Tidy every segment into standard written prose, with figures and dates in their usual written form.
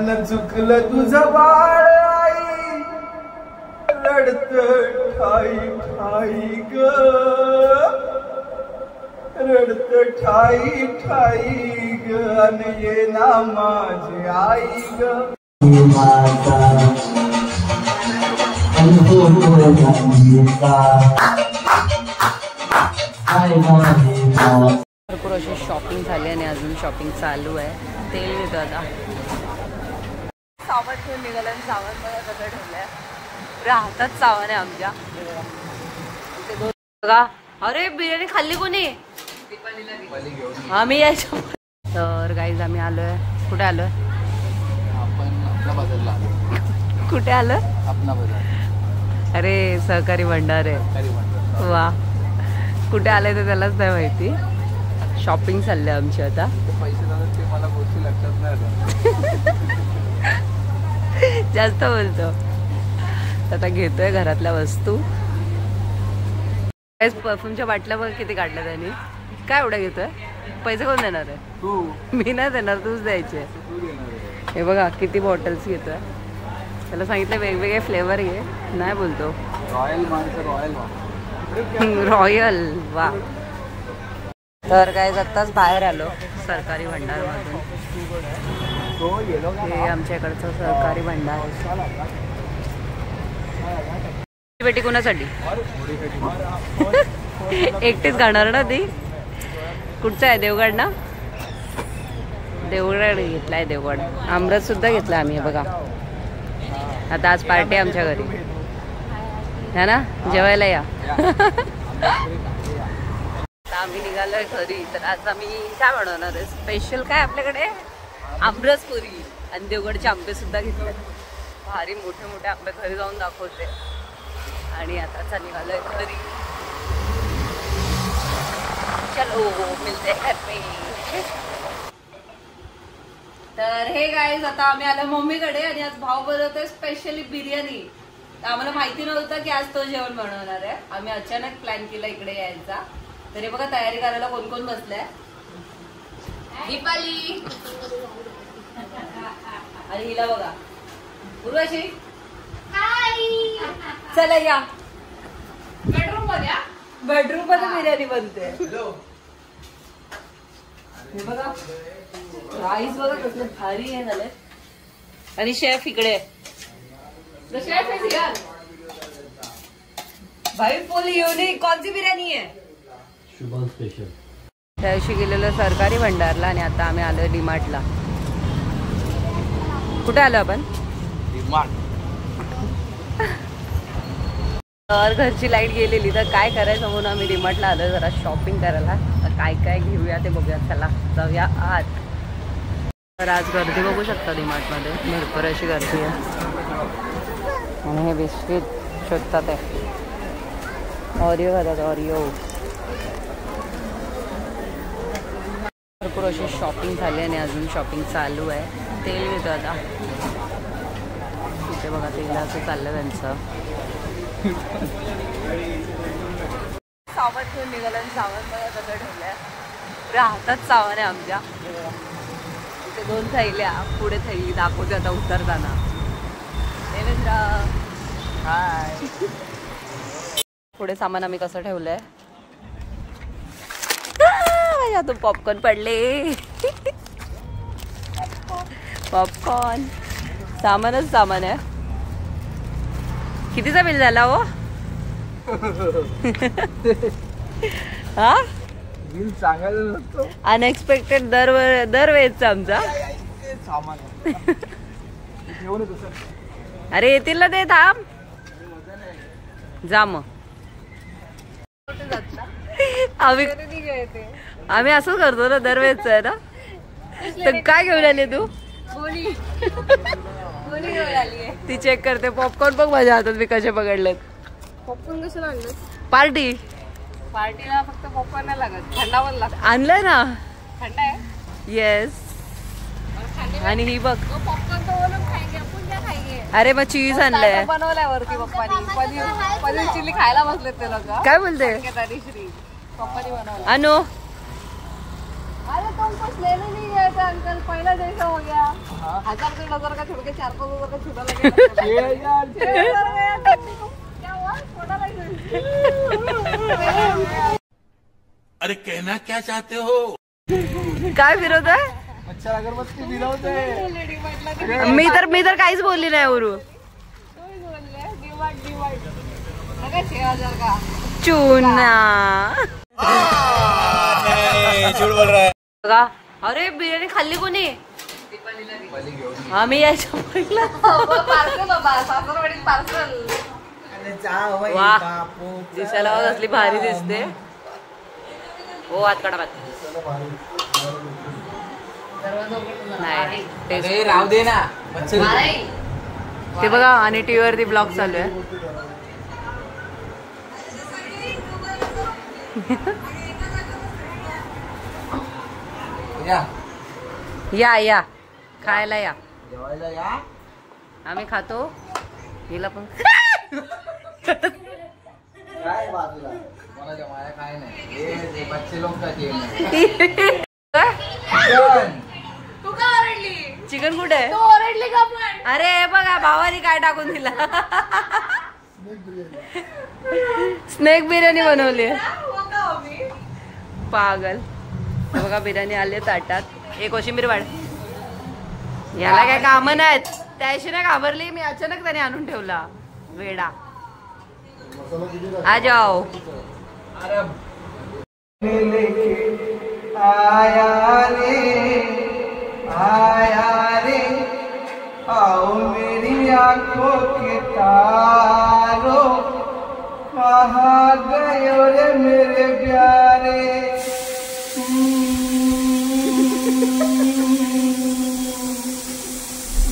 अन चुकलं तुझं बाळ आई रडत ठाई ठाई ग रडत ठाई ठाई ग अन ये ना माझी आई ग भरपूर अशी शॉपिंग झाली आणि अजून शॉपिंग चालू आहे. तेल घेतो आता. सामान घेऊन निघालं आणि सामान बघा कसं ठेवलंय. पुऱ्या हातात सामान आहे आमच्या. बघा अरे बिर्याणी खाल्ली कोणी? आम्ही यायच्या. तर गाईज आम्ही आलोय. कुठे आलोय? कुठे आलोय? अरे सहकारी भंडार आहे. वा कुठे आलंय तर त्यालाच नाही माहिती. शॉपिंग चालली आमची आता. पैसे जातात ते मला गोष्टी लक्षात नाही. जास्त बोलतो. आता घेतोय घरातल्या वस्तू. परफ्यूमच्या बाटल्या बघ किती काढल्या त्यांनी. काय एवढ्या घेतोय? पैसे कोण देणार आहे? तू. मी नाही देणार, तूच द्यायचे. हे बघा किती बॉटल्स घेतोय. त्याला सांगितलं वेगवेगळे फ्लेवर घे. नाही बोलतो. रॉयल माणसं रॉयल रॉयल. वा. तर काय आत्ताच बाहेर आलो सरकारी भंडार मधून. हे आमच्या इकडचं सरकारी भंडार. बेटी कोणासाठी? एकटीच गाणार ना ती. कुठचं आहे? देवगड ना? देवगड घेतलाय. देवगड. आमरस सुद्धा घेतला आम्ही. बघा आता आज पार्टी आमच्या घरी है ना. जेवायला या. आम्ही निघालोय घरी. तर आज आम्ही काय बनवणार आहे? स्पेशल काय आपल्याकडे? आमरस पुरी. आणि देवगडचे आंबे सुद्धा घेतले. भारी मोठे मोठे आंबे. घरी जाऊन दाखवते. आणि आता निघालोय घरी. चलो मिलते घर पे. तर हे गाईज आता आम्ही आलो मम्मीकडे. आणि आज भाऊ बनवतोय स्पेशली बिर्याणी. आम्हाला माहिती नव्हतं की आज तो जेवण बनवणार आहे. आम्ही अचानक प्लॅन केला इकडे यायचा. तर हे बघा तयारी करायला कोण कोण बसलाय. दीपाली आणि हिला बघा उर्वशी. चला या बेडरूम मध्ये. बेडरूम मध्ये बिर्याणी बनते. हे बघा राईस बघा कसले भारी आहे झाले. आणि शेफ इकडे. शेफ है यार. भाई फुल युनिक. कौन सी बिर्याणी है? शुभम स्पेशल. त्या दिवशी गेलेलो सरकारी भंडारला. आणि आता आम्ही आलो डीमार्टला. कुठे आलो आपण? डीमार्ट. तर घरची लाईट गेलेली तर काय करायचं म्हणून आम्ही डीमार्टला आलो जरा शॉपिंग करायला. तर काय काय घेऊया ते बघूया. चला जाऊया आत. तर आज गर्दी बघू शकता डीमार्टमध्ये. भरपूर अशी गर्दी आहे. आणि हे बिस्किट शोधतात आहे. ऑरिओ खातात. ऑरिओ. भरपूर अशी शॉपिंग झाली आणि अजून शॉपिंग चालू आहे. तेल घेतो आता. तिथे बघा तेलाचं चाललं त्यांचं. सामान घेऊन निघालं आणि सामान बघा कसं ठेवलंय. पुऱ्या हातात सामान आहे आमच्या. तिथे 2 थैल्या. पुढे थैली दाखवते आता उतरताना. देवेंद्र हाय. पुढे सामान आम्ही कसं ठेवलंय. तू पॉपकॉर्न पडले. पॉपकॉर्न. सामानच सामान आहे. कितीचा बिल झाला हो? हा बिल सांगायला नसतो. अनएक्सपेक्टेड दरवेळेचा आमचा सामान. अरे येतील ना ते. थांब जा मग. आम्ही असंच करतो ना दरवेळेच आहे ना. तर काय घेऊन आले तू? ती चेक करते. पॉपकॉर्न बघ माझ्या हातात मी कसे पकडलेत. पॉपकॉर्न कसं आणलं? पार्टी. पार्टीला फक्त पॉपकॉर्न नाही लागत. थंडावर लागत. आणलंय ना. थंड आहे. येस. आणि ही बघ. पॉपकॉर्न तो बनवून खाएंगे आपण. क्या खाएंगे? अरे मग चीज आणलंय. बनवलाय वरती पप्पानी. पनीर चिल्ली खायला बसलेत ते लोक. काय बोलते? पप्पानी बनवलं. अनु अरे तो कुछ लेने नहीं गए थे अंकल, पहला जैसा हो गया। 1000 का छोड़ के 4-5 का छोटा लगेगा। 6000 क्या हुआ? छोटा लगे। अरे कहना क्या चाहते हो? काय फिरवत आहे? अच्छा अगरबत्ती फिरवते. मी तर काहीच बोलली नाही उरू. लगा 6000 का चुना झूठ बोल रहा है. बघा. अरे बिर्याणी खाल्ली कोणी? आम्ही यायचं म्हटलं. पार्सल बाबा, सासरवाडीत पार्सल. वा दिसायला कसली भारी दिसते. हो आत काढा भात. नाही राहू दे ना. ते बघा आणि टीव्ही वरती ब्लॉग चालू आहे. या खायला या. जेवायला या. आम्ही खातो. हिला पण काय बाजूला मला जमाया काय नाही. हे बच्चे लोक का जेवण. तू का ओरडली? चिकन कुठे आहे? तू ओरडली का पण? अरे बघा भावानी काय टाकून दिला. स्नेक बिर्याणी बनवली. पागल. हे बघा बिर्याणी आली ताटात. एक कोशिंबीर वाढ. याला काय काम नाहीत. त्याशी नाही घाबरली मी. अचानक त्याने आणून ठेवला वेडा. आ जाओ. आया रे आओ मेरी आंखों के तारो. कहाँ गए रे मेरे प्यारे.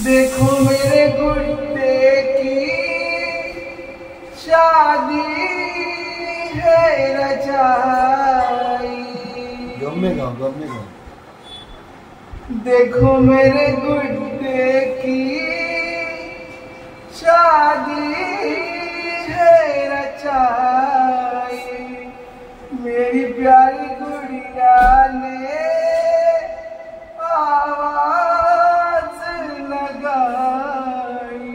देखो मेरे गुड्डे की शादी है रचाई. देखो मेरे गुड्डे की शादी है रचाई. मेरी प्यारी गुड़िया ने आवाज लगाई.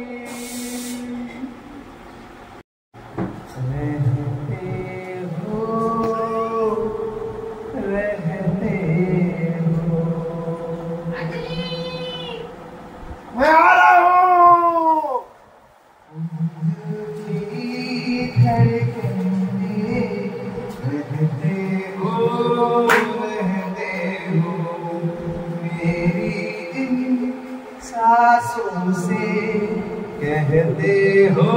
रहते हो मैं आ रहा हूँ. धड़कन में रहते हो मेरी इन सांसों से. कहते हो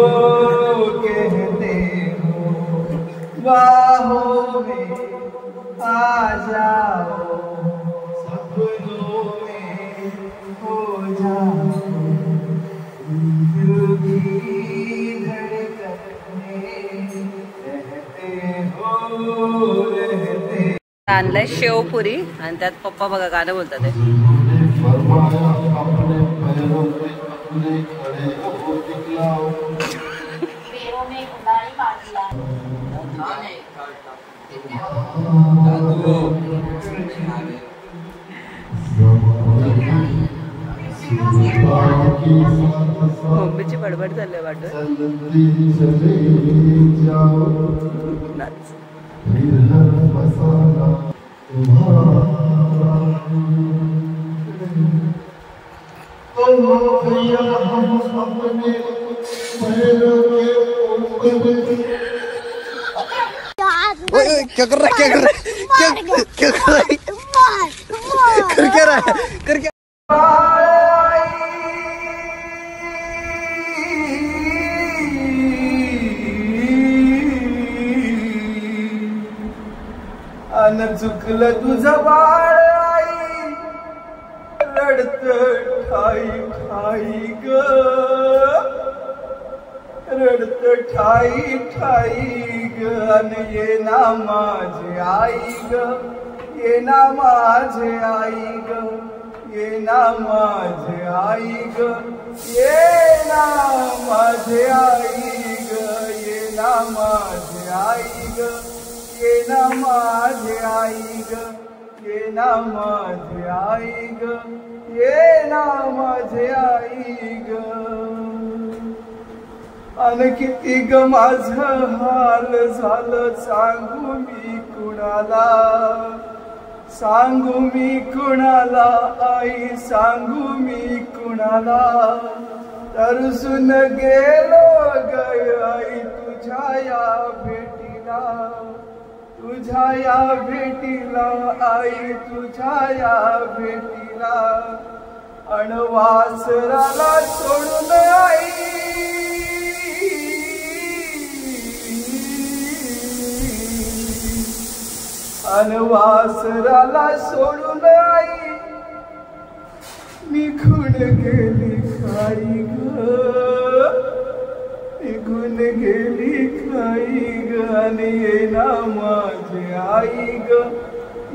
बाहों में आ जाओ. सपनों में हो जाओ. दिल की धड़कन में रहते हो. आणलंय शेवपुरी आणि त्यात पप्पा बघा गाणं बोलतात ते. मम्मीची बडबड चालली वाटत. क्या कर रहा है क्या कर रहा है कर क्या रहा है कर क्या. अन चुकलं तुझं बाळ आई. रडत ठाई ठाई ग. रडत ठाई ठाई ग. अन ये ना माझे आई ग. ये ना माझे आई ग. ये ना माझे आई ग. ये ना माझे आई ग. ये ना माझे आई ग. ये ना माझे आई ग. ये ना माझे आई ग ये ना माझे आई ग. अन किती ग माझं हाल झालं सांगू मी कुणाला, सांगू मी कुणाला आई सांगू मी कुणाला. तरसून गेलो गय आई तुझ्या या भेटीला, तुझ्या या भेटीला आई तुझ्या या भेटीला. अणवासराला सोडून आई अनवासराला सोडून आई निघून गेली खाई ग, निघून गेली खाई ग. आणि ये ना माझे आई ग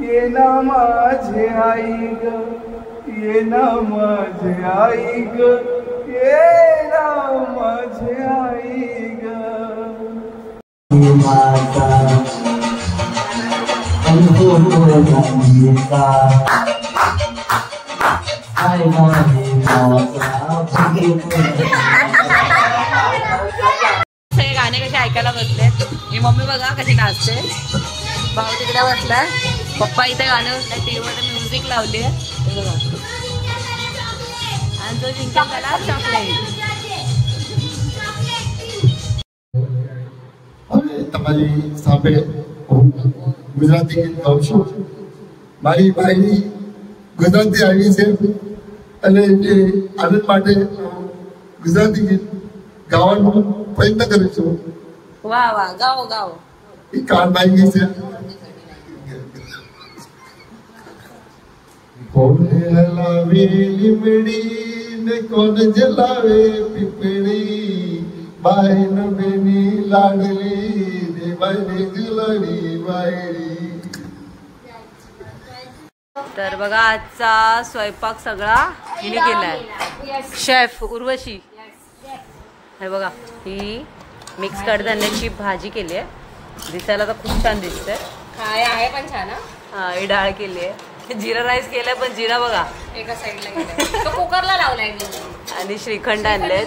ये ना माझे आई ग, ये ना माझे आई ग ये ना माझे आई ग. सगळे गाणे कसे ऐकायला बसले. मी मम्मी बघा कशी नाचते, भाऊ तिकडे बसलाय, पप्पा इथे गाणे बसलाय, टीव्ही मध्ये म्युझिक लावली आहे बघा. आणि जो जिंकला त्याला चॉकलेट. તમારી સામે ગુજરાતી ગીત ગાઉં છું. મારી ભાઈની ગુજરાતી આવી છે અને એ આનંદ માટે ગુજરાતી ગીત ગાવાનો પ્રયત્ન કરું છું. વાહ વાહ, ગાઓ ગાઓ. એ કાનભાઈ ગીત છે. કોણ હલાવે લીમડી ને કોણ જલાવે પીપળી, બાયન બેની લાડલી ને બાયની જુલડી બાયડી. तर बघा आजचा स्वयंपाक सगळा हिने केलाय, शेफ उर्वशी. हे बघा ही मिक्स कडधान्याची भाजी केली आहे, दिसायला तर खूप छान दिसते. आहे पण छान. हा ही डाळ केली आहे, जिरा राईस केलाय पण जिरा बघा एका साईडला तो कुकरला लावलाय मी. आणि श्रीखंड आणलेत,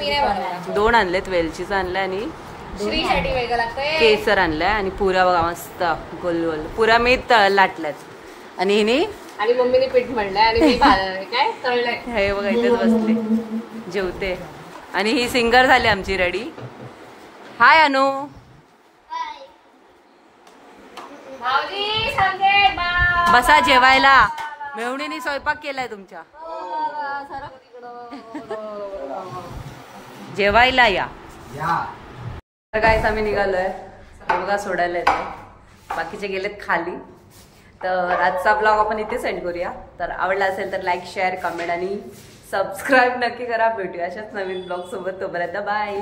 2 आणलेत, वेलचीचं आणलंय आणि श्रीसाठी वेगळं लागतंय, केसर आणलाय आणि पुऱ्या बघा मस्त गोल गोल पुऱ्या मी लाटल्यात. आणि हिने आणि मम्मीने पीठ म्हणलंय आणि मी काय तळलंय. हे बघा इथेच बसले जेवते. आणि ही सिंगर झाली आमची रेडी. हाय अनु. भाऊजी सांगते बसा जेवायला. मेहुणीने स्वयंपाक केलाय तुमच्या, जेवायला या. तर कायच आम्ही निघालोय बघा सोडायला येते, बाकीचे गेलेत खाली. तर आजचा ब्लॉग आपण इथे सेंड करूया. तर आवडला असेल तर लाईक शेअर कमेंट आणि सबस्क्राईब नक्की करा. भेटूया अशाच नवीन ब्लॉग सोबत. तोपर्यंत बाय.